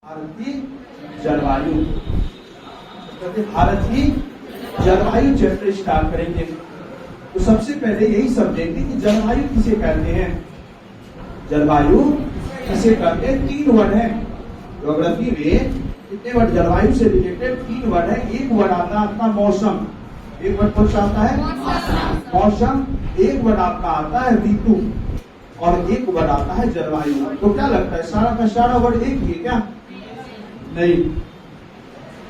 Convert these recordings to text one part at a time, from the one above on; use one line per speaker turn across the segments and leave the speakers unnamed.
भारत की जलवायु, भारत की जलवायु चैप्टर स्टार्ट करेंगे। तो सबसे पहले यही समझेंगे कि जलवायु किसे कहते हैं। जलवायु किसे कहते हैं, तीन वर्ड है ज्योग्राफी में। कितने वर्ड जलवायु से रिलेटेड? तीन वर्ड है। एक वर्ड आता है आपका मौसम, एक वर्ड कौन सा आता है? मौसम। एक वर्ड आपका आता है ऋतु, और एक वर्ड आता है जलवायु। तो क्या लगता है सारा का सारा वर्ड एक ही है क्या? नहीं,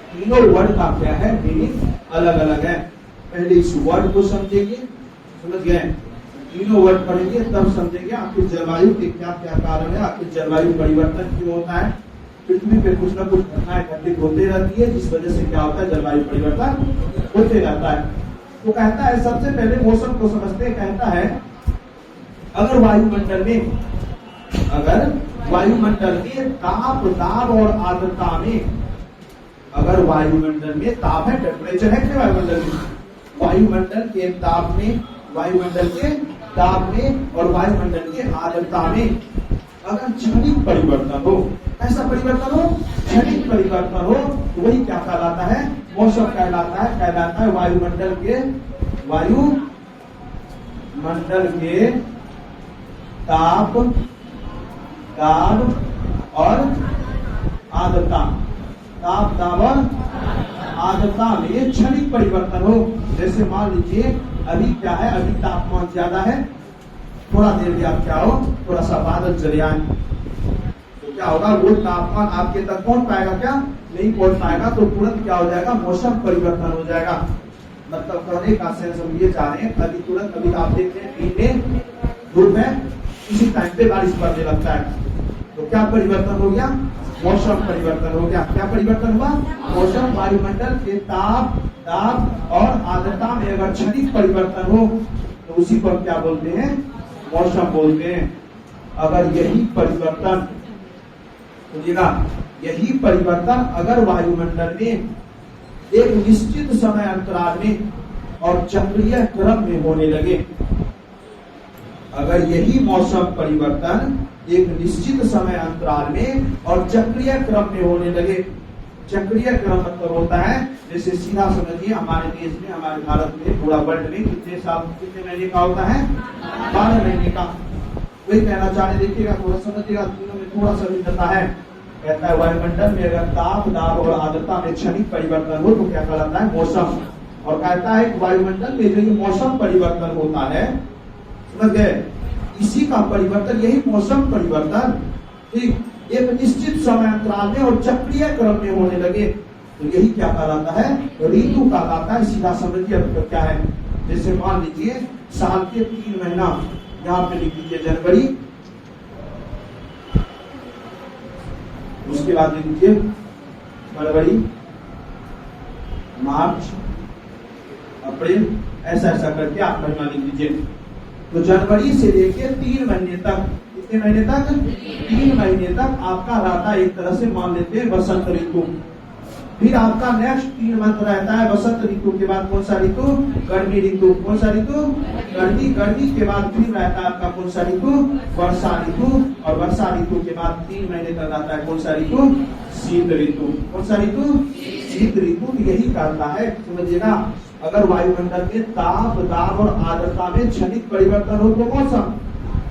तीनों वर्ड का क्या है मीनिंग अलग अलग है। पहले इस वर्ड को समझेंगे, समझ गए? तीनों वर्ड पढ़ेंगे तब समझेंगे आखिर जलवायु के क्या क्या कारण है, आखिर जलवायु परिवर्तन क्यों होता है। पृथ्वी पे कुछ न कुछ घटनाएं घटित होती रहती है जिस वजह से क्या होता है, जलवायु परिवर्तन होते रहता है। तो कहता है सबसे पहले मौसम को समझते हैं। कहता है अगर वायुमंडल में ताप, दाब और आर्द्रता में, अगर वायुमंडल में ताप है, टेम्परेचर है क्या वायुमंडल में, वायुमंडल के ताप में, वायुमंडल के ताप में और वायुमंडल के आर्द्रता में अगर क्षणिक परिवर्तन हो, ऐसा परिवर्तन हो, क्षणिक परिवर्तन हो, तो वही क्या कहलाता है? मौसम कहलाता है। कहलाता है वायुमंडल के ताप, दाब और आर्द्रता, ताप, दाब और आर्द्रता में क्षणिक परिवर्तन हो। जैसे मान लीजिए अभी क्या है, अभी तापमान ज्यादा है, थोड़ा देर बाद क्या हो, थोड़ा सा बादल चले आए, तो क्या होगा, वो तापमान आपके तक पहुंच पाएगा क्या? नहीं पहुंच पाएगा। तो तुरंत क्या हो जाएगा, मौसम परिवर्तन हो जाएगा। मतलब कहने का सेंस हम ये चाह रहे हैं, अभी तुरंत अभी आप देख रहे हैं दिन में धूप है, इसी टाइम पे बारिश पड़ने लगता है, तो क्या परिवर्तन हो गया? मौसम परिवर्तन हो गया। क्या परिवर्तन हुआ? मौसम। वायुमंडल के ताप, दाब और आर्द्रता में अगर क्षणिक परिवर्तन हो तो उसी को क्या बोलते हैं? मौसम बोलते हैं। अगर यही परिवर्तन, सुनिएगा, यही परिवर्तन अगर वायुमंडल में एक निश्चित समय अंतराल में और चक्रीय क्रम में होने लगे, अगर यही मौसम परिवर्तन एक निश्चित समय अंतराल में और चक्रीय क्रम में होने लगे, चक्रीय क्रम मतलब होता है, जैसे सीधा समझिए हमारे देश में, हमारे भारत में, पूरा वर्ल्ड में कितने साल, कितने महीने का होता है? 12 महीने का। वही कहना चाह रहे, देखिएगा थोड़ा समझिएगा, तीनों में थोड़ा सा भिन्नता है। कहता है वायुमंडल में अगर ताप, दाब और आर्द्रता में क्षणिक परिवर्तन हो तो क्या कहलाता है? मौसम। और कहता है कि वायुमंडल में जो ये मौसम परिवर्तन होता है, समझ गए, इसी का परिवर्तन, यही मौसम परिवर्तन ठीक एक निश्चित समय अंतराल में और चक्रीय क्रम में होने लगे, तो यही क्या कहलाता है? ऋतु कहलाता है। सीधा समझिए क्या है, जैसे मान लीजिए साल के 3 महीना, यहाँ पे लिख लीजिए जनवरी, उसके बाद लिख लीजिए फरवरी, मार्च, अप्रैल, ऐसा ऐसा करके आप महीना लिख लीजिए। तो जनवरी से लेके 3 महीने तक, कितने महीने तक? 3 महीने तक आपका रहता है, एक तरह से मान लेते हैं बसंत ऋतु। फिर आपका नेक्स्ट 3 मंथ रहता है बसंत ऋतु के बाद कौन सा ऋतु? गर्मी ऋतु। कौन सा ऋतु? गर्मी। गर्मी के बाद फिर रहता है आपका कौन सा ऋतु? वर्षा ऋतु। और वर्षा ऋतु के बाद 3 महीने तक रहता है कौन सा ऋतु? शीत ऋतु। कौन सा ऋतु? शीत ऋतु। यही कहता है, समझिएगा, अगर वायुमंडल में ताप, दाब और आर्द्रता में क्षणिक परिवर्तन हो तो मौसम,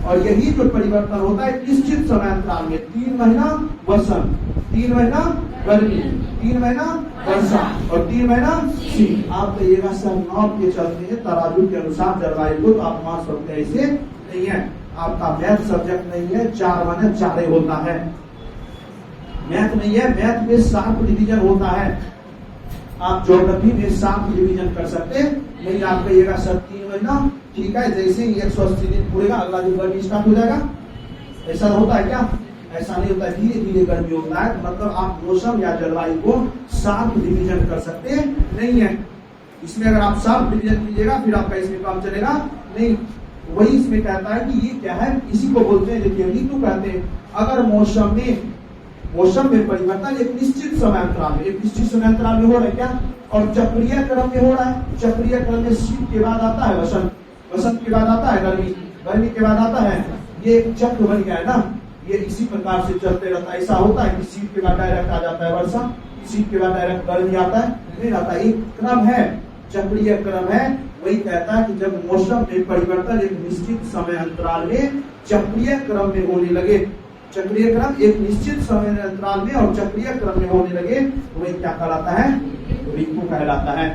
और यही जो परिवर्तन होता है निश्चित समय अंतराल में, 3 महीना बसंत, 3 महीना गर्मी, 3 महीना वर्षा और 3 महीना शीत। आप कहिएगा सर नाप के चलते हैं तराजू के अनुसार जलवायु को, तो आप मान सकते हैं ऐसे नहीं है। आपका मैथ सब्जेक्ट नहीं है, 4 माने 4 होता है, मैथ नहीं है। मैथ में 7 डिवीजन होता है, आप ज्योग्राफी में 7 डिवीजन कर सकते नहीं। आप कहिएगा सर 3 महीना, ठीक है, जैसे ही 180 दिन पूरेगा अगला दिन गर्मी स्टार्ट हो जाएगा, ऐसा होता है क्या? ऐसा नहीं होता है, धीरे धीरे गर्मी होता है। मतलब आप मौसम या जलवायु को 7 डिवीजन कर सकते नहीं है। इसमें अगर आप 7 डिवीजन कीजिएगा फिर आपका इसमें काम चलेगा नहीं। वही इसमें कहता है कि ये क्या है, इसी को बोलते हैं, देखिए ऋतु कहते हैं। अगर मौसम में परिवर्तन एक निश्चित समय अंतराल में, एक निश्चित समय अंतराल में हो रहा है क्या? और चक्रीय क्रम में हो रहा है। चक्रीय क्रम में शीत के बाद आता है वसंत, वसंत के बाद आता है गर्मी, गर्मी के बाद आता है, ये एक चक्र बन गया है ना। ये इसी प्रकार से चलते रहता है। ऐसा होता है कि शीत के बाद डायरेक्ट आ जाता है वर्षा, शीत के बाद डायरेक्ट गर्मी आता है, नहीं आता। एक क्रम है, चक्रीय क्रम है। वही कहता है कि जब मौसम में परिवर्तन एक निश्चित समय अंतराल में चक्रीय क्रम में होने लगे, चक्रीय क्रम एक निश्चित समय अंतराल में और चक्रीय क्रम में होने लगे, वही क्या कहलाता है? ऋतु कहलाता है।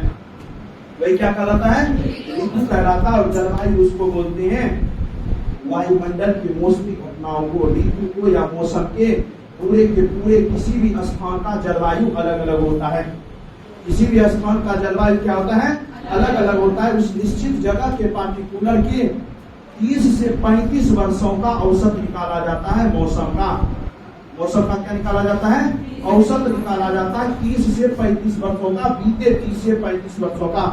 वही क्या कहलाता है? ऋतु कहलाता है। और जलवायु उसको बोलते हैं वायुमंडल की मौसमी घटनाओं को, ऋतु को या मौसम के पूरे किसी भी स्थान का जलवायु अलग अलग होता है। किसी भी स्थान का जलवायु क्या होता है? अलग अलग होता है। उस निश्चित जगह के पार्टिकुलर के 30 से 35 वर्षों का औसत निकाला जाता है। मौसम का क्या निकाला जाता है? औसत निकाला जाता है 30 से 35 वर्षों का, बीते 30 से 35 वर्षों का।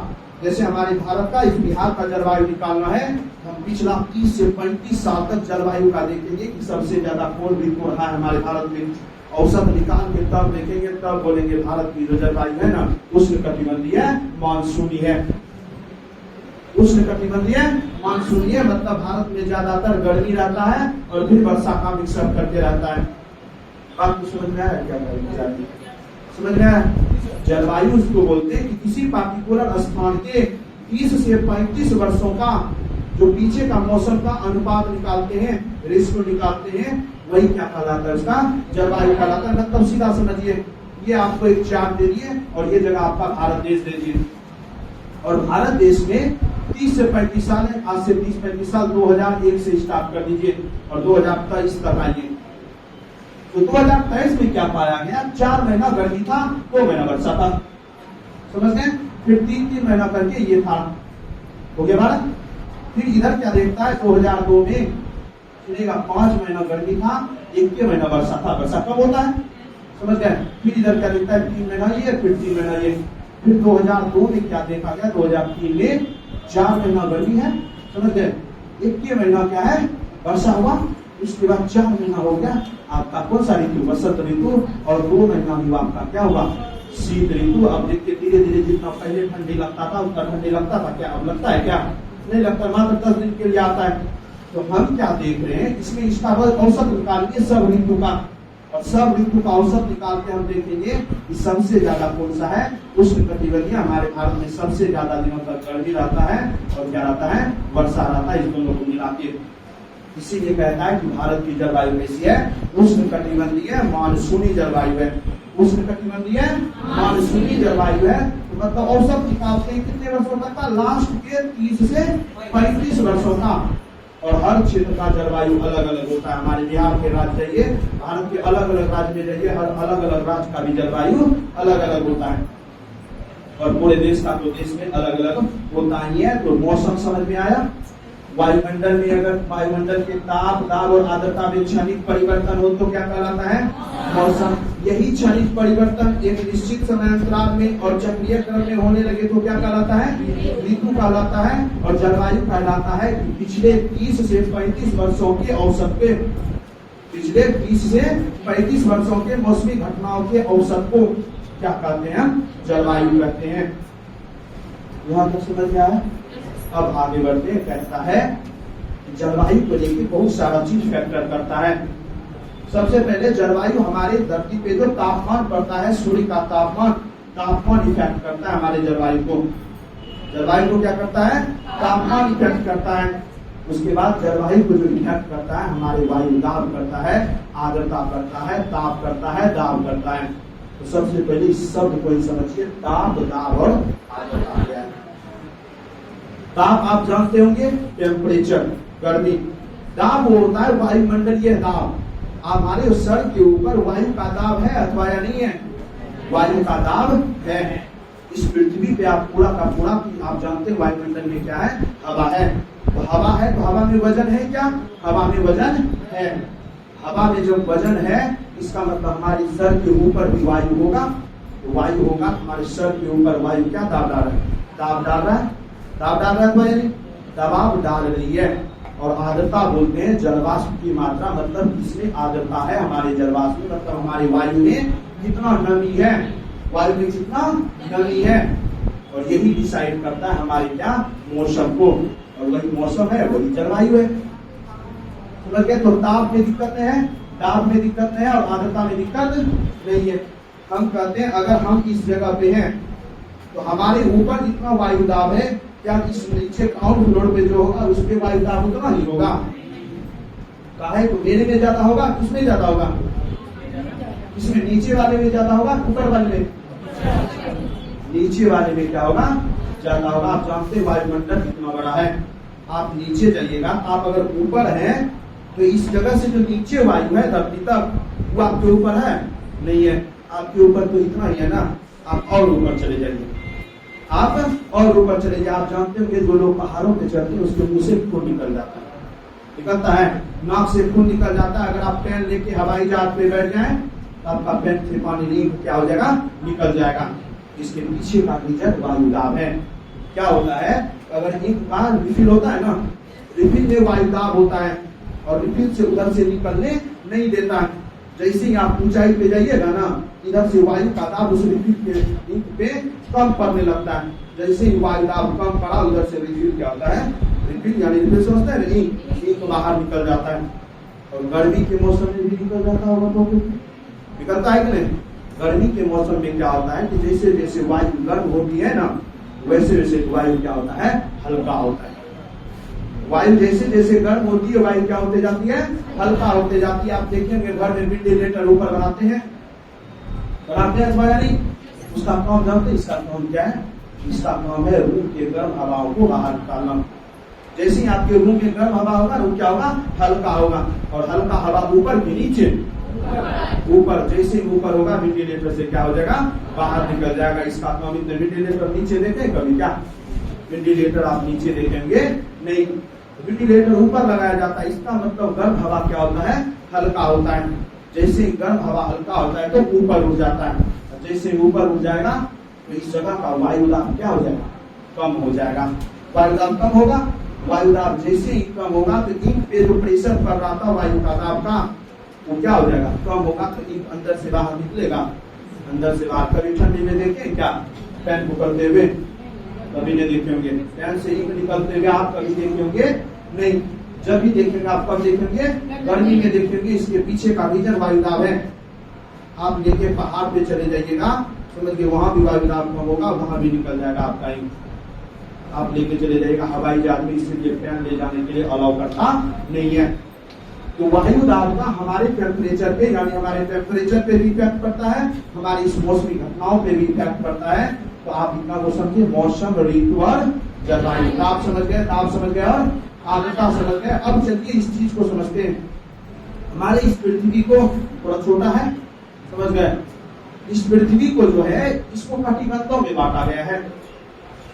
जैसे हमारे भारत का, इस बिहार का जलवायु निकालना है, हम पिछला 30 से 35 साल तक जलवायु का देखेंगे कि सबसे ज्यादा कौन ऋतु रहा है हमारे भारत में। औसत निकाल के तब देखेंगे, तब बोलेंगे भारत की जो जलवायु है ना, उष्णकटिबंधीय मानसूनी है। उष्णकटिबंधीय मानसूनी है मतलब भारत में ज्यादातर गर्मी रहता है और फिर वर्षा का मिक्सअप करके रहता है। बात तो समझ में आया क्या? समझ में आया? जलवायु उसको बोलते हैं कि किसी पार्टिकुलर स्थान के 30 से 35 वर्षों का जो पीछे का मौसम का अनुपात निकालते हैं, रेशियो निकालते हैं, वही क्या कहलाता है? उसका जलवायु कहलाता है। मतलब सीधा समझिए, ये आपको एक चार्ट दे दिए और ये जगह आपका भारत देश दे दिए, और भारत देश में 30 से 35 साल है। आज से 30-35 साल 2001 से स्टार्ट कर दीजिए और 2023 तक आइए। तो 2023 में क्या पाया गया? 4 महीना गर्मी था, 2 महीना वर्षा था। समझ गए? फिर 3-3 महीना करके ये था, हो गया भारत। फिर इधर क्या देखता है? 2002 में सुनेगा 5 महीना गर्मी था, 1 महीना वर्षा था। वर्षा कब होता है? समझ गए? फिर इधर क्या देखता है? 3 महीना ये, फिर 3 महीना ये। फिर 2002 में क्या देखा गया? 2003 में 4 महीना गर्मी है, समझ गए? 1 महीना क्या है? वर्षा हुआ। उसके बाद 4 महीना हो गया आपका कौन सा ऋतु? वसंत ऋतु। और 2 महीना हुआ आपका क्या हुआ? शीत ऋतु। अब देखिए धीरे धीरे जितना पहले ठंडी लगता था उतना ठंडी लगता था क्या? अब लगता है क्या? नहीं लगता, मात्र 10 दिन के लिए आता है। तो हम क्या देख रहे हैं? इसमें इसका औसत निकालिए सब ऋतु का, और सब ऋतु का औसत निकाल के हम देखेंगे कि सबसे ज्यादा कौन सा है? उष्णकटिबंधीय। हमारे भारत में सबसे ज्यादा दिनों तक गर्मी रहता है और क्या रहता है? वर्षा रहता है। इस दोनों को मिला के इसीलिए कहता है कि भारत की जलवायु कैसी है? उष्णकटिबंधीय मानसूनी जलवायु है। उष्णकटिबंधीय मानसूनी जलवायु है। तो मतलब औसत निकालते हैं कितने वर्षों तक का? लास्ट के 30 से 35 वर्षों का। और हर क्षेत्र का जलवायु अलग अलग होता है। हमारे बिहार के राज्य जाइए, भारत के अलग अलग राज्य में जाइए, हर अलग अलग राज्य का भी जलवायु अलग अलग होता है। और पूरे देश का तो देश में अलग अलग होता ही है। तो मौसम समझ में आया? वायुमंडल में अगर वायुमंडल के ताप, दाब और आर्द्रता में क्षणिक परिवर्तन हो तो क्या कहलाता है? मौसम। यही क्षणिक परिवर्तन एक निश्चित समय अंतराल में और चक्रीय क्रम में होने लगे तो क्या कहलाता है? ऋतु कहलाता है। और जलवायु कहलाता है कि पिछले 30 से 35 वर्षों के औसत पे, पिछले 30 से 35 वर्षों के मौसमी घटनाओं के औसत को क्या कहते हैं? जलवायु कहते हैं। यहाँ तक समझ में आया? अब आगे बढ़ते हैं। कहता है जलवायु को लेकर बहुत सारा चीज फैक्टर करता है। सबसे पहले जलवायु हमारे धरती पे जो तापमान पड़ता है, सूर्य का तापमान इफेक्ट करता है हमारे जलवायु को। जलवायु को क्या करता है? तापमान इफेक्ट करता है। उसके बाद जलवायु को जो इफेक्ट करता है हमारे वायु दाब करता है, आर्द्रता करता है, ताप करता है, दाब करता है। तो सबसे पहले इस शब्द को ही समझिए, ताप, दाब और आर्द्रता क्या है। ताप आप जानते होंगे, टेम्परेचर, गर्मी। दाब वो होता है वायुमंडलीय दाब। हमारे सर के ऊपर वायु का दाब है अथवा या नहीं है? वायु का दाब है। इस पृथ्वी पे आप पूरा का पूरा आप जानते हैं वायुमंडल में क्या है? हवा है। तो हवा है तो हवा में वजन है क्या? हवा में वजन है। हवा में जब वजन है इसका मतलब हमारे सर के ऊपर भी वायु होगा। तो वायु होगा, हमारे सर के ऊपर वायु क्या दाब डाल रहा है? दाब डाल रहा है। दाब डाल रहा है, दबाव डाल रही है। और आर्द्रता बोलते हैं जलवाष्प की मात्रा, मतलब इसमें आर्द्रता है हमारे जलवाष्प में, मतलब हमारी वायु में कितना नमी है, वायु में कितना नमी है। और यही डिसाइड करता है हमारे क्या? मौसम को। और वही मौसम है, वही जलवायु है। समझ गए? तो ताप में दिक्कत है, दाब में दिक्कत नहीं है और आर्द्रता में दिक्कत नहीं है। हम कहते हैं अगर हम इस जगह पे हैं तो हमारे ऊपर जितना वायु दाब है, क्या इस नीचे ग्राउंड फ्लोर पे जो होगा उस पे वायु दाब उतना ही होगा? काहे तो मेरे में ज्यादा होगा, किसमें ज्यादा होगा? इसमें नीचे वाले में ज्यादा होगा, ऊपर वाले में? नीचे वाले में क्या होगा? ज्यादा होगा। आप जानते हैं वायुमंडल कितना बड़ा है। आप नीचे जाइएगा, आप अगर ऊपर हैं तो इस जगह से जो नीचे वायु है धरती तक, वो आपके ऊपर है नहीं है? आपके ऊपर तो इतना ही है ना। आप और ऊपर चले जाइए, आप और ऊपर चले जाइए। आप जानते होंगे जो लोग पहाड़ों पे चढ़ते हैं उसके मुंह से खून निकल जाता है, निकलता है, नाक से खून निकल जाता है। अगर आप पेन लेके हवाई जहाज पे बैठ जाएं तो आपका पेन से पानी नहीं क्या हो जाएगा? निकल जाएगा। इसके पीछे का रीजन वायु दाब है। क्या होता है? अगर एक बार रिफिल होता है ना, रिफिल में वायु दाब होता है और रिफिल से उधर से निकलने नहीं देता है। जैसे ही आप ऊंचाई पे जाइएगा ना, इधर से वायु का दाब उस रिफिल पे कम पड़ने लगता है। जैसे ही वायु दाब कम पड़ा, उधर से रिफिल क्या होता है? रिफिल यानी रिफिल समझते हैं नहीं, तो बाहर निकल जाता है। और गर्मी के मौसम में भी निकल जाता होगा, तो निकलता है कि नहीं? गर्मी के मौसम में क्या होता है कि जैसे जैसे वायु गर्म होती है ना, वैसे वैसे वायु क्या होता है? हल्का होता है। वायु जैसे जैसे गर्म होती है वायु क्या होते जाती है? हल्का होते जाती है। आप देखेंगे घर में वेंटिलेटर ऊपर बनाते हैं अथवा नहीं? उसका काम जानते हैं? इसका काम क्या है? इसका काम है रूम के गर्म हवाओं को बाहर निकालना। जैसे ही आपके रूम में गर्म हवा होगा, रूम क्या होगा? हल्का होगा। और हल्का हवा ऊपर के नीचे, ऊपर जैसे ऊपर होगा वेंटिलेटर से क्या हो जाएगा? बाहर निकल जाएगा। इसका काम वेंटिलेटर नीचे देखे कभी क्या? वेंटिलेटर आप नीचे देखेंगे नहीं, वेंटिलेटर ऊपर लगाया जाता है। इसका मतलब गर्म हवा क्या होता है? हल्का होता है। जैसे ही गर्म हवा हल्का होता है तो ऊपर उड़ जाता है। जैसे ऊपर उड़ जाएगा तो इस जगह का वायु दाब क्या हो जाएगा? कम हो जाएगा। वायु दाब कम होगा। वायु दाब जैसे ही कम होगा तो इंक पे जो प्रेशर पड़ रहा था वायु का दाब का, वो क्या हो जाएगा? कम होगा। तो इंक अंदर से बाहर निकलेगा, अंदर से बाहर। कभी ठंडी में देखे क्या पेन पकड़ते हुए? कभी नहीं देखे होंगे। पेन से इंक निकलते हुए आप कभी देखे होंगे नहीं। जब भी देखेंगे आप कब देखेंगे? गर्मी में देखेंगे। इसके पीछे का रीजन वायु दाब है। आप लेके पहाड़ पे चले जाइएगा, समझ गए, वहां भी वायु दाब कम होगा, वहां भी निकल जाएगा आपका इंक। आप लेके चले जाइएगा हवाई जहाज में, इसलिए पेन ले जाने के लिए अलाउ करता नहीं है। तो वायु दाब का हमारे टेम्परेचर पे यानी हमारे टेम्परेचर पे भी इफेक्ट पड़ता है, हमारी इस मौसमी घटनाओं पे भी इफेक्ट पड़ता है। तो आप इतना वो समझिए, मौसम, ऋतु और जलवायु। ताप समझ गए, ताप समझ गए और आर्द्रता समझ गए। अब चलिए इस चीज को समझते हैं। हमारे इस पृथ्वी को थोड़ा छोटा है, समझ गए? इस पृथ्वी को जो है इसको कटिबंधों में बांटा गया है।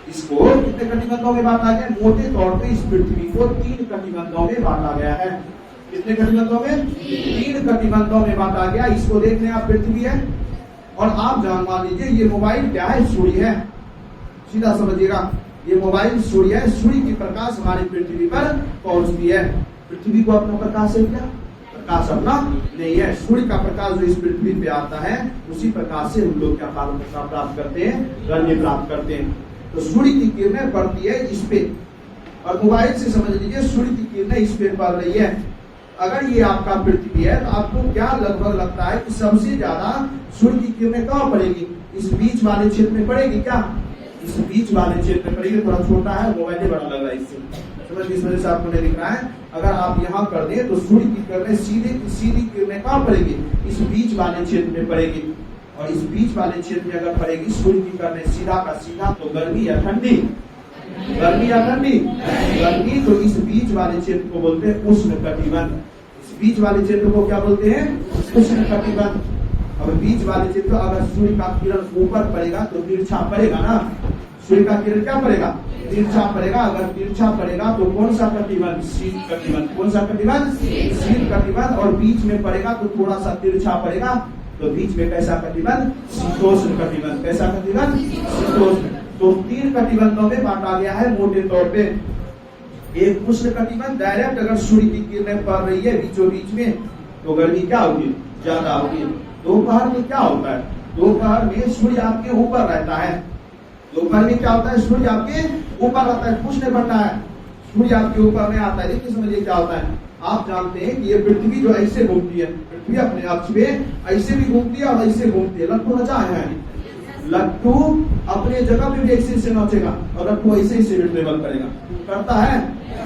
इसको कितने कटिबंधों में बांटा गया? मोटे तौर पे इस पृथ्वी को 3 कटिबंधों में बांटा गया है। कितने कटिबंधों में? 3 कटिबंधों में बांटा गया। इसको देख लें आप, पृथ्वी है और आप जान मान लीजिए ये मोबाइल क्या है? सूर्य है। सीधा समझिएगा, ये मोबाइल सूर्य है। सूर्य की प्रकाश हमारी पृथ्वी पर पहुंचती है। पृथ्वी को अपना प्रकाश है क्या? प्रकाश अपना नहीं है। सूर्य का प्रकाश जो इस पृथ्वी पे आता है, उसी प्रकाश से हम लोग क्या प्राप्त करते हैं? गर्मी प्राप्त करते हैं। तो सूर्य की किरणें पड़ती है इस पे, और मोबाइल से समझ लीजिए सूर्य की किरणें इस पे पड़ रही है। अगर ये आपका पृथ्वी है तो आपको क्या लगभग लगता है कि सबसे ज्यादा सूर्य की किरणें कहाँ पड़ेगी? इस बीच वाले क्षेत्र में पड़ेगी क्या? इस बीच वाले क्षेत्र में पड़ेगी। थोड़ा छोटा है, मोबाइल बड़ा लग रहा है इससे, समझ, इस वजह से आपको नहीं दिख रहा है। अगर आप यहाँ कर दें तो सूर्य की किरणें सीधी किरणें कहाँ पड़ेगी? इस बीच वाले क्षेत्र में पड़ेगी। और इस बीच वाले क्षेत्र में अगर पड़ेगी सूर्य की किरणें सीधा का सीधा, तो गर्मी या ठंडी? गर्मी या ठंडी? गर्मी। तो इस बीच वाले क्षेत्र को बोलते हैं उष्ण कटिबंध। इस बीच वाले क्षेत्र को क्या बोलते हैं? उष्ण कटिबंध। अब बीच वाले क्षेत्र, अगर सूर्य का किरण ऊपर पड़ेगा तो तिरछा पड़ेगा ना। सूर्य का किरण क्या पड़ेगा? तिरछा पड़ेगा। अगर तिरछा पड़ेगा तो कौन सा कटिबंध? शीत कटिबंध। कौन सा कटिबंध? शीत कटिबंध। और बीच में पड़ेगा तो थोड़ा सा तिरछा पड़ेगा, तो बीच में कैसा कटिबंध? शीतोष्ण कटिबंध। कैसा कटिबंध? शीतोष्ण। तो 3 कटिबंधों में बांटा गया है मोटे तौर पे। एक उष्ण कटिबंध, डायरेक्ट अगर सूर्य की किरणें पड़ रही है बीचों बीच में तो गर्मी क्या होगी? ज्यादा होगी। दोपहर में क्या होता है? दोपहर में सूर्य आपके ऊपर रहता है। दोपहर में क्या होता है? सूर्य आपके ऊपर रहता है। कुछ नहीं बनता है, सूर्य आपके ऊपर में आता है। देखिए समझिए क्या होता है। आप जानते हैं कि ये पृथ्वी जो ऐसे घूमती है, पृथ्वी अपने अक्ष पे ऐसे भी घूमती है और ऐसे घूमती है। लट्टू नचा है, लट्टू अपने जगह पे भी ऐसे नोचेगा और लट्टू ऐसे ही ट्रेवल करेगा, करता है।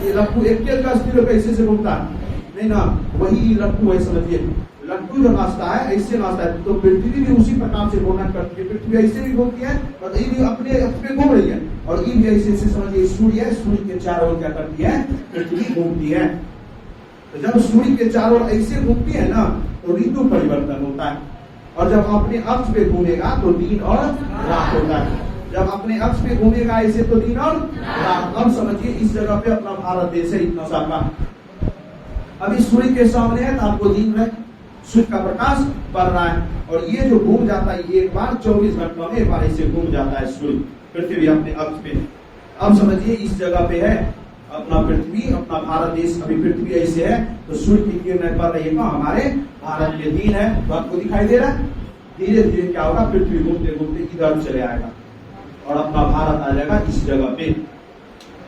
ये लट्टू एक जगह स्थिर होकर ऐसे से घूमता है नहीं ना, वही लट्टू है। समझिए लट्टू जो नाचता है ऐसे नाचता है, तो पृथ्वी भी उसी प्रकार से घूमना करती है। पृथ्वी ऐसे भी घूमती है और ये भी अपने अक्ष पे घूम रही है, और ये भी ऐसे समझिए सूर्य है, सूर्य के चारों ओर क्या करती है, पृथ्वी घूमती है। तो जब सूर्य के चारों ओर ऐसे घूमती है ना, तो ऋतु परिवर्तन होता है। और जब अपने अक्ष पे घूमेगा तो दिन और रात होता है। जब अपने अक्ष पे घूमेगा ऐसे तो दिन और रात। अब समझिए इस जगह पे अपना भारत देश है इतना सा का, अभी सूर्य के सामने है तो आपको दिन में सूर्य का प्रकाश पड़ रहा है, और ये जो घूम जाता है एक बार 24 घंटों में एक बार ऐसे घूम जाता है सूर्य पृथ्वी अपने अक्ष पे। अब समझिए इस जगह पे है अपना पृथ्वी, अपना भारत देश। अभी पृथ्वी ऐसे है तो सूर्य की किरणें पड़ रही है हमारे भारत में, दिन है तो आपको दिखाई दे रहा है। धीरे धीरे क्या होगा, पृथ्वी घूमते घूमते इधर चले आएगा और अपना भारत आ जाएगा इस जगह पे,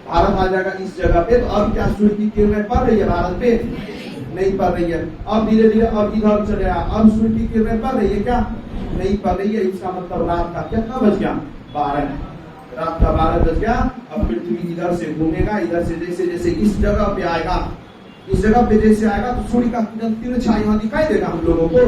भारत आ जाएगा इस जगह पे। तो अब क्या सूर्य की किरणें पड़ रही है भारत पे, नहीं पड़ रही है। अब धीरे धीरे अब इधर चले आया, अब सूर्य की किरणें पड़ रही है क्या, नहीं पड़ रही है। इसका मतलब रात का कितना बज गया, 12, रात का 12 बज गया। अब पृथ्वी इधर से घूमेगा, इधर से जैसे जैसे इस जगह पे आएगा, इस जगह पे जैसे आएगा तो सूर्य का किरण तिरछा यहाँ दिखाई देगा हम लोगों को,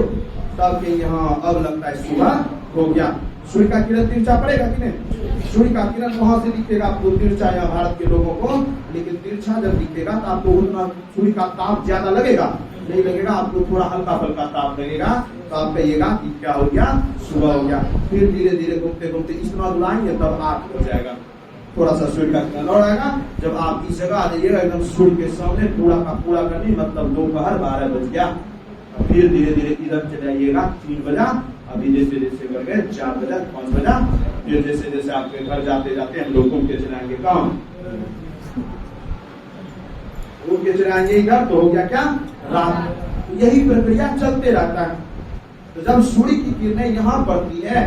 तब यहाँ अब लगता है सुबह हो गया। सूर्य का किरण तिरछा पड़ेगा कि नहीं, सूर्य का किरण वहां से दिखेगा आपको तिरछा यहाँ भारत के लोगों को, लेकिन तिरछा जब दिखेगा तो आपको उतना सूर्य का ताप ज्यादा लगेगा नहीं लगेगा, आपको थोड़ा हल्का फुल्का ताप लगेगा, तो आप कहिएगा कि क्या हो गया, सुबह हो गया। फिर धीरे धीरे घूमते घूमते इतना बुलाएंगे तब 8 हो जाएगा, थोड़ा सा सूर्य का किरण और आएगा। जब आप इस जगह आ जाइएगा एकदम सूर्य के सामने पूरा का पूरा करनी, मतलब दोपहर 12 बज गया। फिर धीरे धीरे इधर चले आइएगा 3 बजा, अभी जैसे जैसे कर गए 4 बजा, 5 बजा, फिर जैसे जैसे आपके घर जाते जाते हम लोग घूम के चलाएंगे, काम घूम के चलाएंगे इधर, तो हो गया क्या, रात। तो यही प्रक्रिया चलते रहता है। तो जब सूर्य की किरणें यहाँ पड़ती है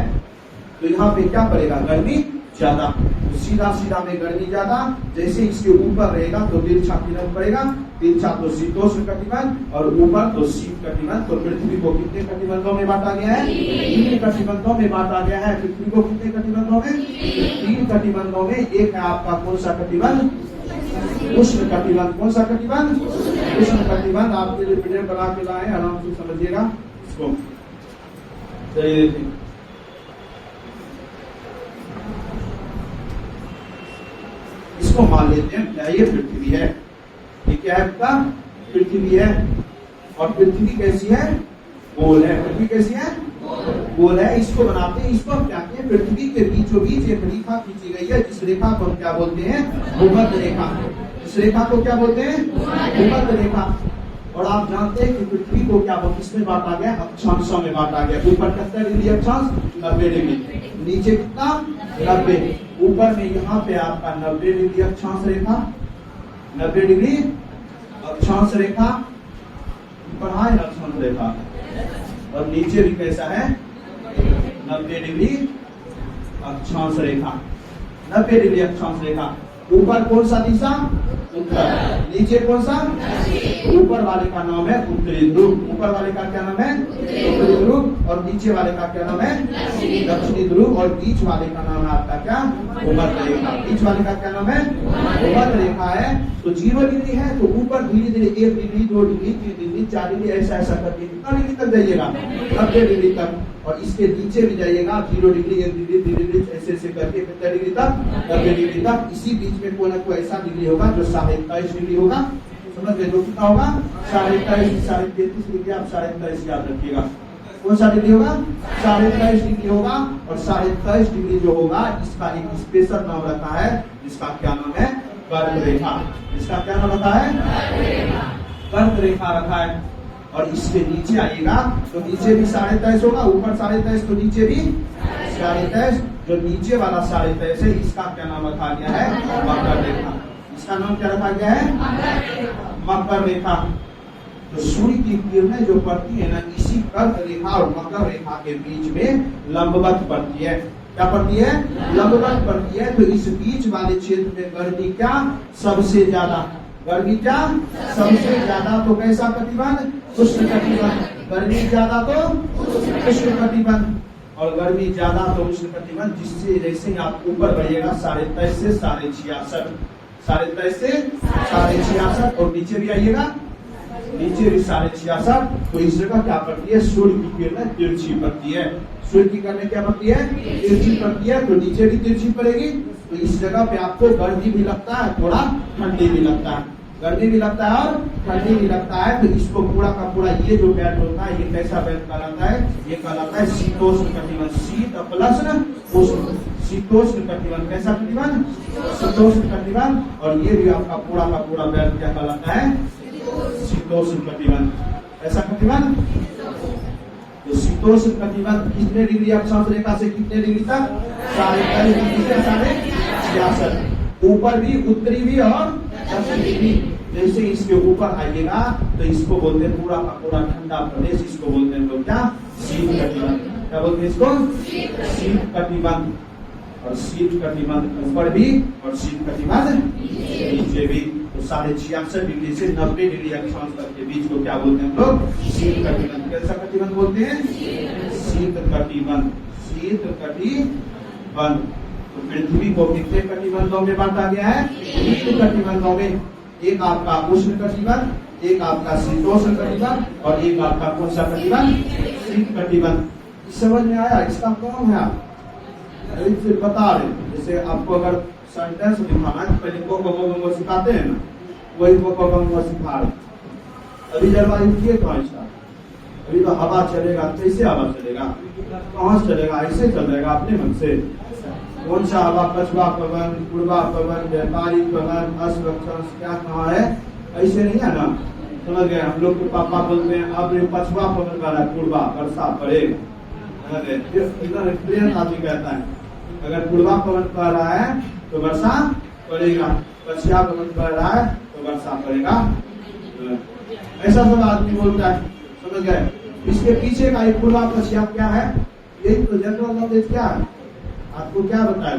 तो यहाँ पे क्या पड़ेगा, गर्मी ज्यादा, तो सीधा सीधा में गर्मी ज्यादा। जैसे इसके ऊपर रहेगा तो तिरछा किरण पड़ेगा, तिरछा तो शीतोष्ण कटिबंध और ऊपर तो शीत कटिबंध। तो पृथ्वी को कितने कटिबंधों में बांटा गया है, 3 कटिबंधों में बांटा गया है। पृथ्वी को कितने कटिबंधों में, 3 कटिबंधों में। एक है आपका कौन सा कटिबंध, उष्ण कटिबंध। कौन सा कटिबंध, उष्ण कटिबंध। आपके लिए वीडियो बना के लाए, आराम से समझिएगा इसको। इसको मान लेते हैं क्या, ये पृथ्वी है, ये क्या है आपका, पृथ्वी है। और पृथ्वी कैसी है, गोल है। पृथ्वी कैसी है, गोल है। इसको बनाते हैं, इसको क्या कहते हैं, पृथ्वी के बीचों बीच एक रेखा खींची गई है, जिस रेखा को हम क्या बोलते हैं, भूमध्य रेखा। इस रेखा को क्या बोलते हैं, भूमध्य रेखा। और आप जानते हैं कि पृथ्वी को क्या किसमें बांटा गया, अक्षांशों में बांटा गया। ऊपर कितना डिग्री अक्षांश, 90 डिग्री, नीचे कितना, 90। ऊपर में यहाँ पे आपका 90 डिग्री अक्षांश रेखा, 90 डिग्री अक्षांश रेखा, ऊपर है अक्षांश रेखा, और नीचे भी कैसा है, 90 डिग्री अक्षांश रेखा, 90 डिग्री अक्षांश रेखा। ऊपर कौन सा दिशा, उत्तर, नीचे कौन सा, ऊपर वाले का नाम है उत्तरी ध्रुव। ऊपर वाले का क्या नाम है, उत्तरी ध्रुव, और नीचे वाले का क्या नाम है, दक्षिणी ध्रुव। और बीच वाले का नाम है आपका क्या, भूमध्य रेखा। बीच वाले का क्या नाम है, भूमध्य रेखा है। तो 0 डिग्री है तो ऊपर धीरे धीरे 1 डिग्री, 2 डिग्री, 3 डिग्री, 4 डिग्री, ऐसा ऐसा करके कितना डिग्री तक जाइएगा, 90 डिग्री तक। और इसके नीचे भी जाइएगा 0 डिग्री, 1 डिग्री, 3 डिग्री, ऐसे ऐसे करके कितना डिग्री तक, 90 डिग्री तक। इसी बीच में कोई ना कोई ऐसा डिग्री होगा जो 27.5 डिग्री होगा, समझ गए, जो कितना होगा, 27.5, 33 डिग्री। आप 27.5 याद रखिएगा, कौन सा डिग्री होगा, 27.5 डिग्री होगा। और 27.5 डिग्री जो होगा इसका एक स्पेशल नाम रखा है, जिसका क्या नाम है, कर्क रेखा। इसका क्या नाम रखा है, कर्क रेखा रखा है। और इसके नीचे आइएगा तो नीचे भी 23.5 होगा, ऊपर 23.5 तो नीचे भी 23.5। जो नीचे वाला 23.5 है इसका क्या नाम रखा गया है, मकर रेखा। इसका नाम क्या रखा गया है, मकर रेखा। तो सूर्य की किरणें जो पड़ती है ना, इसी कर्क रेखा और मकर रेखा के बीच में लंबवत पड़ती है। क्या पड़ती है, लंबवत पड़ती है। तो इस बीच वाले क्षेत्र में गर्मी क्या सबसे ज्यादा, गर्मी क्या सबसे ज्यादा। तो कैसा कटिबंध, उष्ण कटिबंध। गर्मी ज्यादा तो उष्ण कटिबंध, और गर्मी ज्यादा तो उष्ण कटिबंध, जिससे जैसे ही आप ऊपर बढ़िएगा 23.5 से 66.5, 23.5 से 66.5, और नीचे भी आइएगा, नीचे भी 66.5। तो इस जगह क्या पड़ती है, सूर्य की किरणें तिरछी पड़ती है, सूर्य की किरणें क्या पड़ती है, तिरछी पड़ती है, तो नीचे भी तिरछी पड़ेगी। तो इस जगह पे आपको गर्मी भी लगता है, थोड़ा ठंडी भी लगता है, गर्मी भी लगता है और ठंडी भी लगता है। तो इसको पूरा का पूरा ये जो बेल्ट होता है, ये कैसा बेल्ट कहलाता है, ये कहलाता है शीतोष्ण कटिबंध, शीत प्लस उष्ण, शीतोष्ण कटिबंध। कैसा कटिबंध, शीतोष्ण कटिबंध। और ये भी आपका पूरा का पूरा बेल्ट क्या कहलाता है, शीतोष्ण कटिबंध। ऐसा कटिबंध, तो शीतोष्ण कटिबंध कितने डिग्री अक्षांश रेखा से कितने डिग्री तक, 43 डिग्री से 66। ऊपर भी, उत्तरी भी और दक्षिणी भी। जैसे इसके ऊपर आइएगा तो इसको बोलते हैं पूरा का पूरा ठंडा प्रदेश, इसको बोलते हैं लोग क्या, शीत कटिबंध। क्या बोलते हैं इसको, शीत कटिबंध। और शीत कटिबंध ऊपर भी और शीत कटिबंध नीचे भी। तो 66.5 डिग्री से 90 डिग्री अक्षांश तक के बीच को क्या बोलते हैं लोग, शीत कटिबंध। कैसा कटिबंध बोलते हैं, शीत कटिबंध, शीत कटिबंध। तो पृथ्वी को कितने कटिबंधों में बांटा गया है, 3 कटिबंधों में। एक आपका उष्ण कटिबंध, एक आपका शीतोष्ण कटिबंध, और एक आपका कौन सा कटिबंध, शीत कटिबंध। समझ में आया, इसका कौन है आप फिर बता रहे। जैसे आपको अगर सेंटेंस लिखाना है, पहले को सिखाते हैं ना, वही को सिखा रहे। अभी जलवायु किए कहाँ इसका, अभी तो हवा चलेगा, कैसे हवा चलेगा, कहाँ से चलेगा, ऐसे चल जाएगा अपने मन से। कौन सा हवा, पछुआ पवन, पूर्वा पवन, व्यापारिक पवन, अश्वक्षण, क्या कहाँ है, ऐसे नहीं है ना, समझ गए। हम लोग के पापा बोलते हैं अब पछुआ पवन का है, पूर्वा वर्षा पड़ेगा। इधर आदमी कहता है अगर पूर्वा पवन कह रहा है तो वर्षा पड़ेगा, पछुआ पवन कह रहा है तो वर्षा पड़ेगा, ऐसा सब आदमी बोलता है, समझ गए। इसके पीछे का एक पूर्वा पछुआ क्या है, यही तो जनरल नॉलेज क्या है, आपको क्या बताया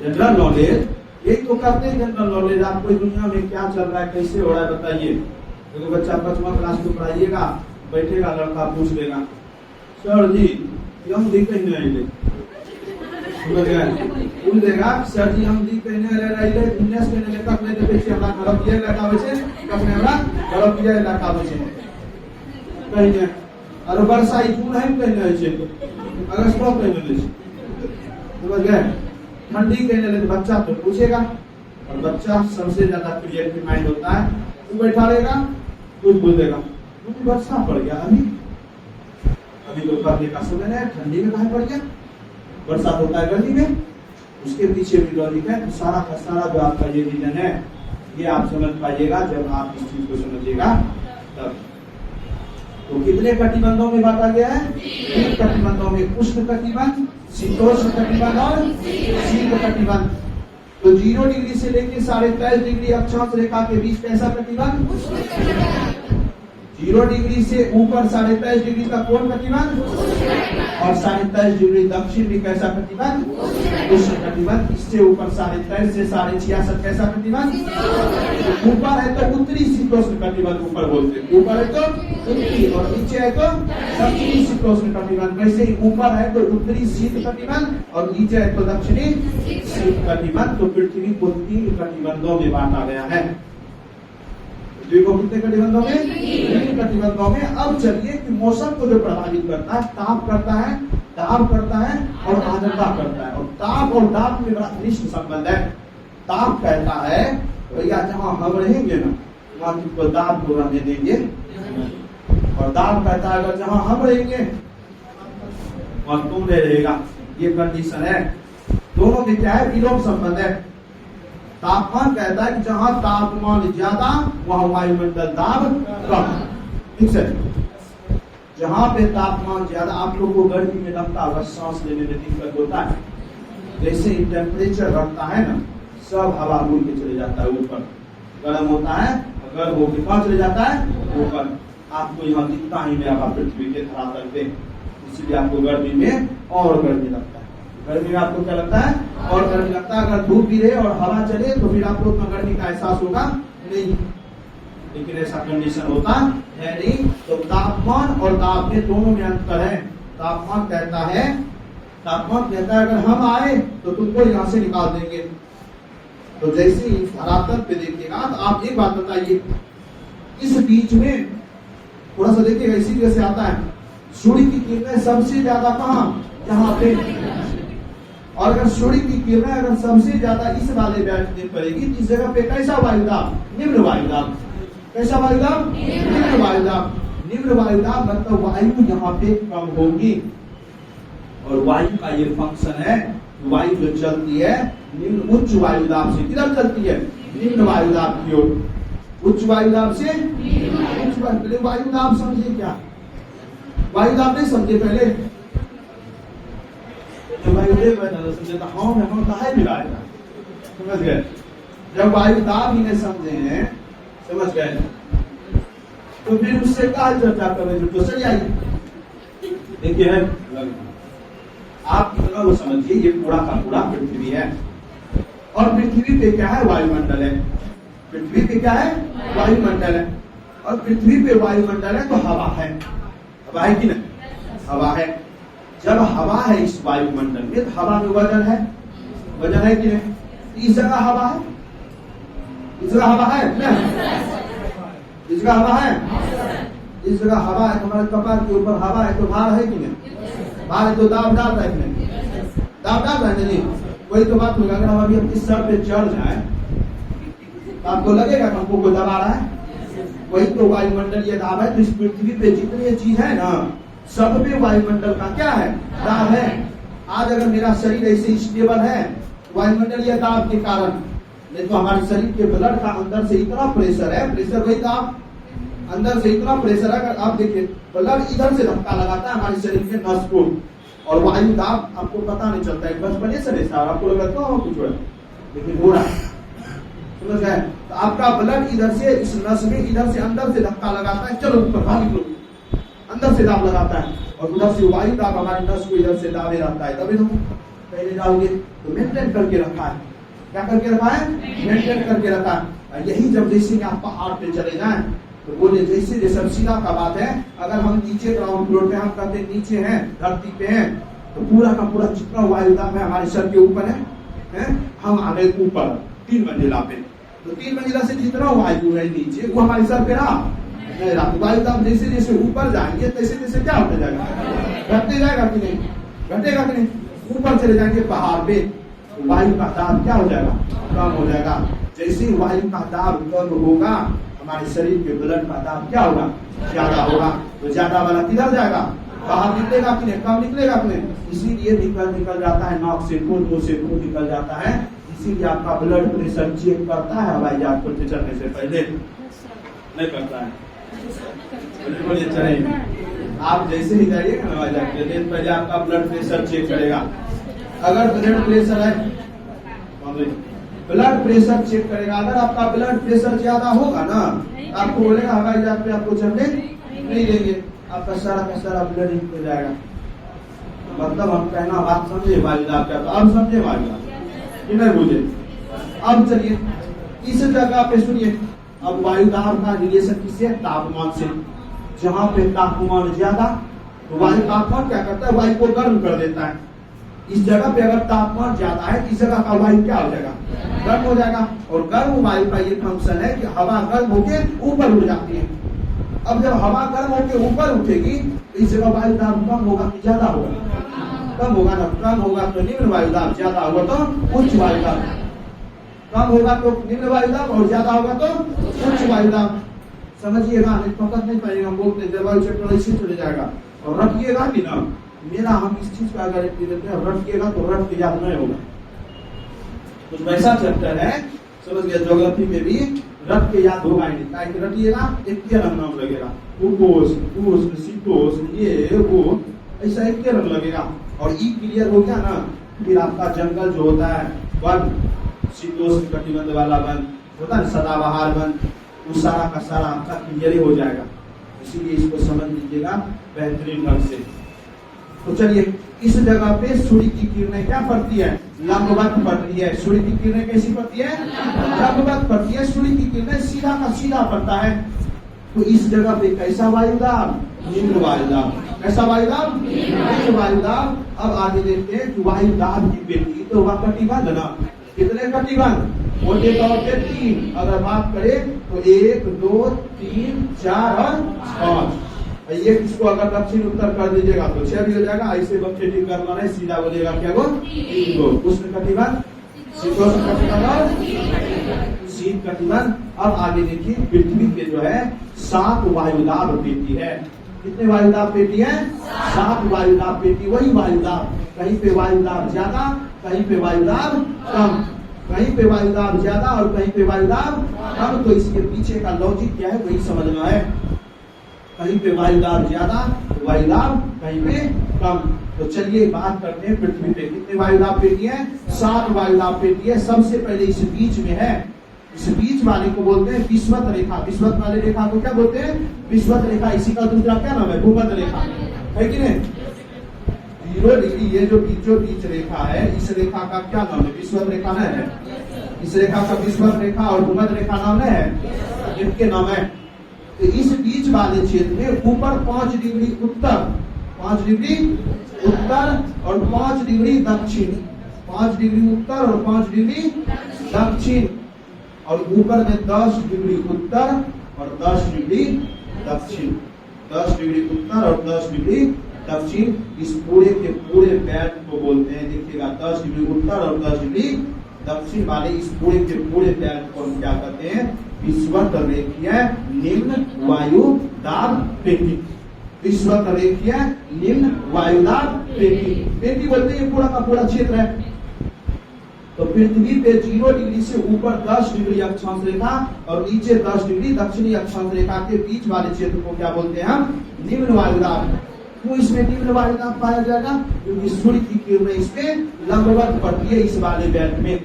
जनरल नॉलेज, यही तो करते हैं जनरल नॉलेज। आपको दुनिया में क्या चल रहा है, कैसे हो रहा है बताइए। देखो बच्चा 5वां क्लास में पढ़ाइएगा, बैठेगा लड़का पूछ लेगा, सर जी हम दी कहीं नहीं, समझ गए, पूछ देगा सर जी हम दी कहीं नहीं, बिजनेस में नहीं तक नहीं देते हमरा घर दिए लड़का बचे, अपने हमरा घर दिए लड़का बचे कहीं नहीं, और वर्षा जून है कहीं नहीं छे, अगस्त में कहीं नहीं छे, समझ गए। ठंडी कहीं नहीं, बच्चा तो पूछेगा, और बच्चा सबसे ज्यादा क्रिएटिव माइंड होता है, वो बैठा रहेगा कुछ बोल देगा, वर्षा पड़ गया, अभी तो पढ़ने का समय है, ठंडी में कहाँ पड़ गया, बरसात होता है गर्मी में, उसके पीछे भी लॉजिक है। तो सारा का सारा जो आपका ये रीजन है, ये आप समझ पाइएगा जब आप इस चीज को समझिएगा तब। तो कितने कटिबंधों में बांटा गया है, 3 कटिबंधों में, उष्ण कटिबंध, शीतोष्ण कटिबंध और शीत कटिबंध। तो 0 डिग्री से लेकर 23.5 डिग्री अक्षांश रेखा के बीच कैसा कटिबंध, 0 डिग्री से ऊपर 23.5 डिग्री का कौन कटिबंध, और 23.5 डिग्री दक्षिण भी कैसा कटिबंध, उष्ण कटिबंध। इससे ऊपर 23.5 से 66.5 कैसा कटिबंध, ऊपर है तो उत्तरी शीतोष्ण कटिबंध ऊपर बोलते हैं, ऊपर है तो उत्तरी और नीचे है तो दक्षिणी शीतोष्ण कटिबंध। वैसे ही ऊपर है तो उत्तरी शीत कटिबंध और नीचे है तो दक्षिणी शीत कटिबंध। तो पृथ्वी को 3 कटिबंधों में बांटा गया है। देखो कितने कटिबंधों में, 3 कटिबंधों में। अब चलिए कि मौसम को जो प्रभावित करता है, ताप करता है, दाब करता है और आर्द्रता करता है। और ताप और दाब में बड़ा घनिष्ठ संबंध है। ताप कहता है भैया जहाँ हम रहेंगे ना वहाँ तुमको दाब को रहने देंगे, और दाब कहता है अगर जहाँ हम रहेंगे वहाँ तुम नहीं रहेगा। ये कंडीशन है। दोनों में क्या है, विलोम संबंध है। तापमान कहता है कि जहां तापमान ज्यादा वहां वायुमंडल दाब कम, ठीक है। जहां पे तापमान ज्यादा, आप लोगों को गर्मी में लगता है सांस लेने में दिक्कत होता है, जैसे ही टेम्परेचर बढ़ता है ना सब हवा उड़ के चले जाता है ऊपर, गर्म होता है गर्म होकर कहाँ चले जाता है ऊपर। आपको यहाँ दिखता ही नहीं, आप पृथ्वी के धरातल पे, इसलिए आपको गर्मी में और गर्मी लगता है। गर्मी में आपको क्या लगता है, और गर्मी लगता है। अगर धूप गिरे और हवा चले तो फिर आपको उतना गर्मी का एहसास होगा नहीं। लेकिन ऐसा कंडीशन होता है नहीं। तो तापमान और ताप में दोनों में अंतर है। तापमान कहता है अगर हम आए तो तुमको यहाँ से निकाल देंगे। तो जैसे ही धरातल पे देखिएगा तो आप एक बात बताइए, इस बीच में थोड़ा सा देखिएगा, इसी वजह से आता है सूर्य की किरणें सबसे ज्यादा कहाँ, यहाँ पे। और अगर सूर्य की किरणें अगर सबसे ज्यादा इस वाले बेल्ट में पड़ेगी तो इस जगह पे कैसा वायुदाब, निम्न वायुदाब। कैसा वायुदाब, निम्न वायुदाब। निम्न वायुदाब मतलब वायु यहाँ पे कम होगी। और वायु का ये फंक्शन है, वायु जो चलती है निम्न उच्च वायुदाब से किधर चलती है, निम्न वायुदाब की ओर। उच्च वायुदाब से पहले वायुदाब समझिए क्या, वायुदाब नहीं समझे पहले। जब वायुदेव समझे तो हम कहा बिगाड़ेगा, समझ गए। जब वायुदाब ही नहीं समझे हैं, समझ गए, तो फिर उससे क्या चर्चा करें, तो चली आइए। देखिए आप कितना वो समझिए, ये पूरा का पूरा पृथ्वी है और पृथ्वी पे क्या है, वायुमंडल है। पृथ्वी पे क्या है, वायुमंडल है। और पृथ्वी पे वायुमंडल है तो हवा है, हवा है कि नहीं, हवा है। जब हवा है इस वायुमंडल में तो हवा में वजन है, वजन है कि नहीं। इस जगह हवा है, इस जगह हवा है ना, इस जगह हवा है, इस जगह हवा है। हमारे कपाल के ऊपर हवा है तो भार है कि नहीं, भार है तो दाब डाल रहा है कि नहीं, दाब डाल रहा है नहीं। वही तो बात होगा, अगर हम अभी अपनी सर पे चढ़ जाए तो आपको लगेगा कि हमको कोई दबा रहा है। वही तो वायुमंडलीय दाब है। तो इस पृथ्वी पे जितनी चीज है ना, सब पे वायुमंडल का क्या है, दाब है। आज अगर मेरा शरीर ऐसे स्टेबल है वायुमंडलीय दाब के कारण, नहीं तो हमारे शरीर के ब्लड का अंदर से इतना प्रेशर है, प्रेशर वही दाब, अंदर से इतना प्रेशर है। अगर आप देखिए ब्लड इधर से धक्का लगाता है हमारे शरीर के नस को, और वायु दाब आपको पता नहीं चलता है, बचपने से ऐसा आपको लगता हो कुछ, लेकिन हो रहा है, समझ गए। तो आपका ब्लड इधर से इस नस में इधर से अंदर से धक्का लगाता है, चलो ऊपर भाग निकलो, अंदर से दाब लगाता है। और उधर से वायु दाब हमारे नस को इधर से दाबे रहता है। तभी तुम पहले जाओगे तो मेंटेन करके रखा है, क्या करके रखा है, मेंटेन करके रखा है। यही जब जैसे आप पहाड़ पे चले जाएं तो बोले जैसे जैसे सीधा का बात है, अगर हम नीचे ग्राउंड फ्लोर पे, हम कहते हैं नीचे हैं, धरती पे हैं, तो पूरा का पूरा जितना वायुदाब है हमारे सर के ऊपर है, हम आ गए ऊपर 3 मंजिला पे। तो 3 मंजिला से जितना वायु है नीचे वो हमारे सर पे रहा नहीं रहा। वायुदाब जैसे जैसे ऊपर जाएंगे तैसे तैसे क्या होते जाएगा, घटते जाएगा कि नहीं, घटेगा कि नहीं। ऊपर चले जाएंगे पहाड़ पे तो वायु का दाब क्या हो जाएगा, कम हो जाएगा। जैसे ही वायु का दाब कम होगा हमारे शरीर के ब्लड का दाब क्या होगा, ज्यादा होगा। तो ज्यादा वाला किधर जाएगा, बाहर निकलेगा कि नहीं, कम निकलेगा कि नहीं। इसीलिए निकल जाता है नाक से खून, मुंह से खून निकल जाता है। इसीलिए आपका ब्लड प्रेशर चेक करता है हवाई जहाज पर चढ़ने से पहले, नहीं करता है। बोलिए चढ़े, आप जैसे ही जाइएगा ना हवाई जहाज पे, पहले आपका ब्लड प्रेशर चेक करेगा। अगर ब्लड प्रेशर है, ब्लड प्रेशर चेक करेगा। अगर आपका ब्लड प्रेशर ज्यादा होगा ना, आपको बोलेगा हवाई जहाज पे आपको चढ़ने नहीं देंगे, आपका सारा का सारा ब्लड निकल जाएगा। मतलब हम कहना बात समझे वायुदाब क्या, तो अब समझे वायुदाब कि नहीं बुझे। अब चलिए इस जगह पे सुनिए, अब वायुदाब का रिलेशन किससे, तापमान से। जहाँ पे तापमान ज्यादा तो वायु तापमान क्या करता है, वायु को गर्म कर देता है। इस जगह पे अगर तापमान ज्यादा है इस जगह का वायु क्या हो जाएगा, गर्म हो जाएगा। और गर्म वायु का ये फंक्शन है कि हवा गर्म होके ऊपर उठ जाती है। अब जब हवा गर्म होके ऊपर उठेगी तो इस जगह वायु दाब कम होगा कि ज्यादा होगा, कम होगा ना। कम होगा तो निम्न वायु दाब, ज्यादा होगा तो उच्च वायु दाब। कम होगा तो निम्न वायु दाब और ज्यादा होगा तो उच्च वायु दाब। समझिएगा, नहीं पकड़ नहीं पाएगा, हम बोलते जब वायु चक्र ऐसे चले जाएगा। और रखिएगा कि ना, मेरा हम इस चीज का गारंटी देते हैं, रखिएगा तो रट के याद नहीं होगा। कुछ वैसा चैप्टर है, समझ गया, ज्योग्राफी में भी रट के याद होगा ही नहीं। रटिएगा एक के रंग नाम लगेगा, उपोष्ण, उष्ण, शीतोष्ण, ये वो ऐसा एक के रंग लगेगा। और ई क्लियर हो गया ना, फिर आपका जंगल जो होता है वन, शीतोष्ण कटिबंध वाला वन होता है, सदाबहार वन, वो सारा का सारा आपका क्लियर हो जाएगा। इसीलिए इसको समझ लीजिएगा बेहतरीन ढंग से। तो चलिए इस जगह पे सूर्य की किरणें क्या पड़ती है, लंबवत पड़ती है। सूर्य की किरणें कैसी पड़ती है, लंबवत पड़ती है। सूर्य की किरणें सीधा का सीधा पड़ता है। तो इस जगह पे कैसा वायुदाब, निम्न वायुदाब। कैसा वायुदाब, निम्न वायुदाब। अब आगे देखते हैं कि वायुदाब की पेटी तो वह कटिबंध ना, कितने कटिबंध, मोटे तौर पे 3। अगर बात करें तो 1 2 3 4 और 5। ये किसको अगर दक्षिण उत्तर कर दीजिएगा तो 6 भी हो जाएगा। ऐसे बच्चे ठीक करना नहीं, सीधा बोलेगा क्या वो 3 को। उष्ण कटिबंध, शीतोष्ण कटिबंध और शीत कटिबंध। अब आगे देखिए पृथ्वी पे जो है 7 वायुदाब पेटी है। कितने वायुदाब पेटी है, 7 वायुदाब पेटी। वही वायुदाब, कहीं पे वायुदाब ज्यादा, कहीं पे वायुदाब कम, कहीं पे वायुदाब ज्यादा और कहीं पे वायुदाब कम। तो इसके पीछे का लॉजिक क्या है वही समझना है। कहीं पे वायुदाब ज्यादा, वायुदाब कहीं पे कम। तो चलिए बात करते हैं पृथ्वी पे कितने वायुदाब पेटी है, 7 वायुदाब पेटी है। सबसे पहले इस बीच में है, इस बीच वाले को बोलते हैं विषुवत रेखा। विषुवत वाले रेखा को क्या बोलते हैं, विषुवत रेखा। इसी का दूसरा क्या नाम है, भूमध्य रेखा, है कि नहीं। 0 डिग्री ये जो बीचों बीच रेखा है, इस रेखा का क्या नाम है, विषुवत रेखा नहीं है। इस रेखा का विषुवत रेखा और भूमध्य रेखा नाम नहीं है, इनके नाम है। तो इस बीच वाले क्षेत्र में ऊपर 5 डिग्री उत्तर, 5 डिग्री उत्तर और 5 डिग्री दक्षिण, 5 डिग्री उत्तर और 5 डिग्री दक्षिण। और ऊपर में 10 डिग्री उत्तर और 10 डिग्री दक्षिण, 10 डिग्री उत्तर और 10 डिग्री दक्षिण। इस पूरे के पूरे बेल्ट को बोलते हैं, देखिएगा 10 डिग्री उत्तर और 10 डिग्री दक्षिण वाले इस पूरे के पूरे बेल्ट को हम क्या कहते हैं, विषुवत रेखीय निम्न वायुदाब पेटी। विषुवत रेखीय निम्न वायुदाब पेटी, पेटी बोलते हैं पूरा का पूरा क्षेत्र है। तो पृथ्वी पे 0 डिग्री से ऊपर 10 डिग्री अक्षांश रेखा और नीचे 10 डिग्री दक्षिणी अक्षांश रेखा के बीच वाले क्षेत्र को क्या बोलते हैं हम, निम्न वायुदाब। क्यों इसमें निम्न वायुदाब पाया जाएगा, क्योंकि सूर्य की किरणें इसमें लंबवत पड़ती है। इस वाले बेल्ट में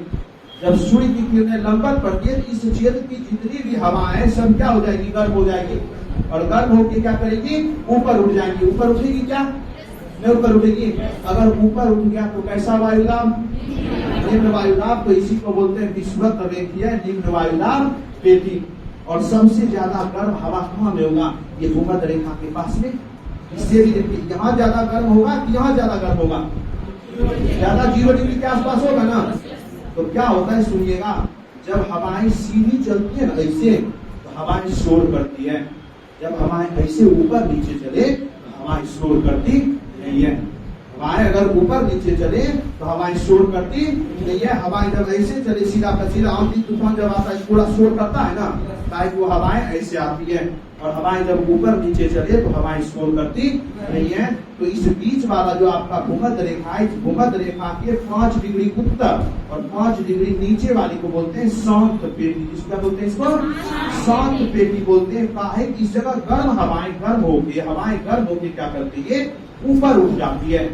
जब सूर्य की किरणें लंबवत पड़ती है तो इस क्षेत्र की जितनी भी हवाएं सब क्या हो जाएगी, गर्म हो जाएगी। और गर्म होकर क्या करेगी, ऊपर उठ जाएंगी। ऊपर उठेगी क्या, नहीं ऊपर उठेगी। अगर ऊपर उठ गया तो कैसा वायुदाब, निम्न वायुदाब। तो इसी को बोलते हैं विषुवत रेखीय निम्न वायुदाब पेटी। और सबसे ज्यादा गर्म हवा कहाँ में होगा, ये भूमध्य रेखा के पास में। इससे भी देखिए यहाँ ज्यादा गर्म होगा कि यहाँ ज्यादा गर्म होगा, ज्यादा 0 डिग्री के आसपास होगा ना। तो क्या होता है सुनिएगा, जब हवाएं सीधी चलती है ना ऐसे, तो हवाएं शोर करती है। जब हवाएं ऐसे ऊपर नीचे चले तो हवाएं शोर करती नहीं है। हवाएं अगर ऊपर नीचे चले तो हवाएं शोर करती नहीं है। हवाएं जब ऐसे चले सीधा का सीधा, आंधी तूफान जब आता है पूरा शोर करता है ना, ताकि वो हवाएं ऐसे आती है। और हवाएं जब ऊपर नीचे चले तो हवाएं शोर करती नहीं है। तो इस बीच वाला जो आपका भूमध्य रेखा है, इस भूमध्य रेखा के 5 डिग्री उत्तर और 5 डिग्री नीचे वाली को बोलते हैं शांत पेटी। जिसका बोलते हैं इसको शांत पेटी बोलते हैं। काहे इस जगह गर्म हवाएं गर्म होके क्या करती है, ऊपर उठ जाती है।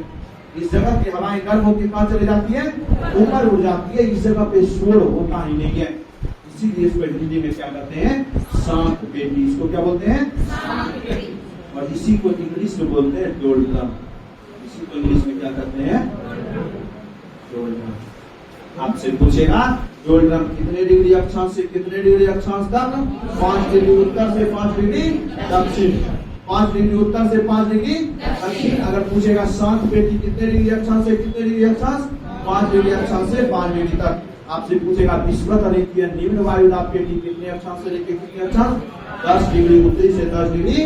इस जगह की हवाएं गर्म होकर कहाँ चले जाती है, ऊपर उड़ जाती है। इस जगह पे शोर होता ही नहीं है, इसीलिए इसको हिंदी में क्या कहते हैं, शांत पेटी। इसको क्या बोलते हैं, और इसी को इंग्लिश में बोलते हैं डोल्ड्रम। इसी को इंग्लिश में क्या कहते हैं, डोल्ड्रम। आपसे पूछेगा डोल्ड्रम कितने डिग्री अक्षांश से कितने डिग्री अक्षांश तक, 5 डिग्री उत्तर से 5 डिग्री दक्षिण, 5 डिग्री उत्तर से 5 डिग्री दक्षिण। अगर पूछेगा शांत पेटी कितने डिग्री अक्षांश से कितने डिग्री अक्षांश, 5 डिग्री अक्षांश से 5 डिग्री तक। आपसे पूछेगा विषुवत रेखीय निम्न वायुदाब पेटी कितने अक्षांश से लेकर कितने अक्षांश, 10 डिग्री उत्तरी से 10 डिग्री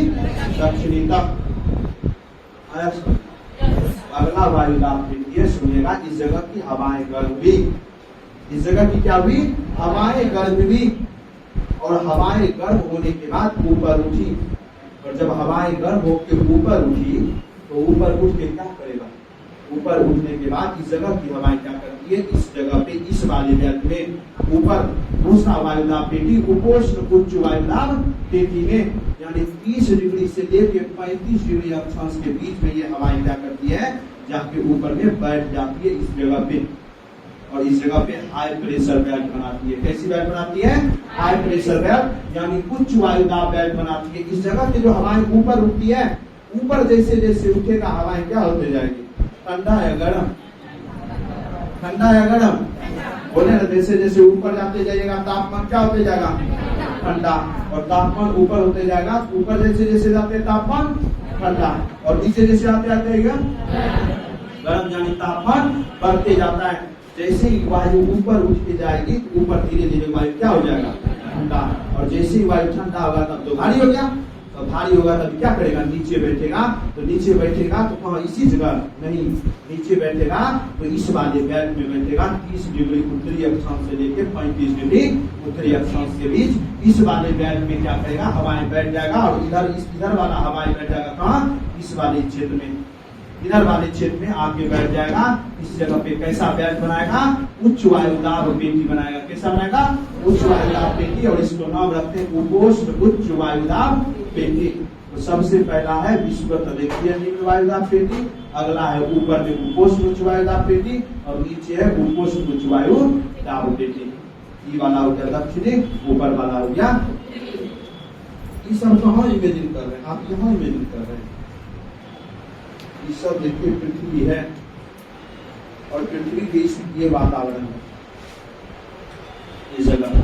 दक्षिणी तक। अगला वायुदाब पेटी है, सुनिएगा। इस जगह की हवाएं गर्म हुई, इस जगह की क्या हुई, हवाएं गर्म हुई। और हवाएं गर्म होने के बाद ऊपर उठी। और जब हवाएं गर्म होकर ऊपर उठी तो ऊपर उठ के क्या करेगा, ऊपर उठने के बाद इस जगह की हवाएं क्या करती है, इस जगह पे इस वाले बेल्ट में ऊपर दूसरा वायुदाब पेटी उपोष्ण उच्च वायुदाब पेटी में, यानी 30 डिग्री से लेकर 35 डिग्री अक्षांश के बीच में ये हवाएं क्या करती है, जाके ऊपर में बैठ जाती है इस जगह पे। और इस जगह पे हाई प्रेशर बेल्ट बनाती है। कैसी बेल्ट बनाती है, हाई प्रेशर बेल्ट, यानी उच्च वायुदाब बेल्ट बनाती है। इस जगह की जो हवाएं ऊपर उठती है, ऊपर जैसे जैसे उठेगा हवाएं क्या होते जाएगी, ठंडा या गर्म, ठंडा या गर्म, बोले ना जैसे जैसे ऊपर जाते जाइएगा तापमान क्या होते जाएगा, ठंडा, और तापमान ऊपर होते जाएगा, ऊपर जैसे जैसे जाते तापमान ठंडा, और नीचे जैसे आते आते गर्म, यानी तापमान बढ़ते जाता है। जैसे ही वायु ऊपर उठ के जाएगी ऊपर धीरे धीरे वायु क्या हो जाएगा, ठंडा, और जैसे ही वायु ठंडा होगा तब तो भारी हो गया, तो भारी होगा तब क्या करेगा, नीचे बैठेगा, तो नीचे बैठेगा तो कहाँ, इसी जगह नहीं, नीचे बैठेगा तो इस वाले बेल्ट में बैठेगा 30 डिग्री उत्तरी अक्षांश से लेके 35 डिग्री उत्तरी अक्षांश के बीच। इस वाले बेल्ट में क्या करेगा, हवाएं बैठ जाएगा, और इधर वाला हवाएं बैठ जाएगा कहाँ, इस वाले क्षेत्र में, इधर वाले क्षेत्र में आके बैठ जाएगा। इस जगह पे कैसा बेल्ट बनाएगा, उच्च वायुदाब पेटी बनाएगा। कैसा बनाएगा, उच्च वायुदाब पेटी, और इसको नाम रखते हैं उपोष्ण उच्च वायुदाब पेटी। तो सबसे पहला है विषुवत रेखीय निम्न वायुदाब पेटी, अगला है ऊपर में उपोष्ण उच्च वायुदाब पेटी, और नीचे है उपोष्ण उच्च वायुदाब पेटी। ये वाला हो गया दक्षिणी, ऊपर वाला हो गया। ये सब कहाँ इमेजिन कर रहे हैं आप, यहाँ इमेजिन कर रहे हैं। ये सब देखिए पृथ्वी है, और पृथ्वी के ये वातावरण है, इस जगह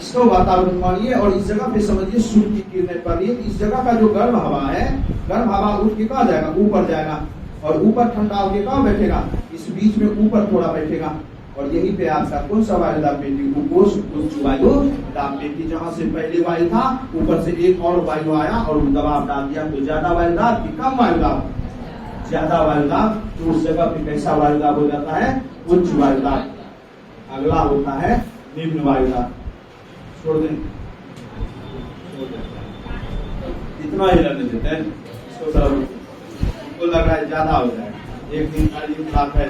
इसको वातावरण मानिए, और इस जगह पे समझिए सूर्य की किरणें पड़ रही है। इस जगह का जो गर्म हवा है, गर्म हवा उठ के कहाँ जाएगा, ऊपर जाएगा, और ऊपर ठंडा होके कहाँ बैठेगा, इस बीच में ऊपर थोड़ा बैठेगा, और यहीं पे आपका कौन सा वायुदाब पेटी, उपोष्ण उच्च वायुदाब पेटी। जहां से पहले वायु था ऊपर से एक और वायु आया और दबाव डाल दिया, तो ज्यादा वायुदाब की कम वायुदाब, ज्यादा वायुदाब, तो उस जगह पे कैसा वायुदाब हो जाता है, उच्च वायुदाब। अगला होता है निम्न वायुदाब। छोड़ दें, इतना ही रहने देते हैं इसको, लग रहा है ज्यादा हो जाएगा, एक दिन खाली बात है।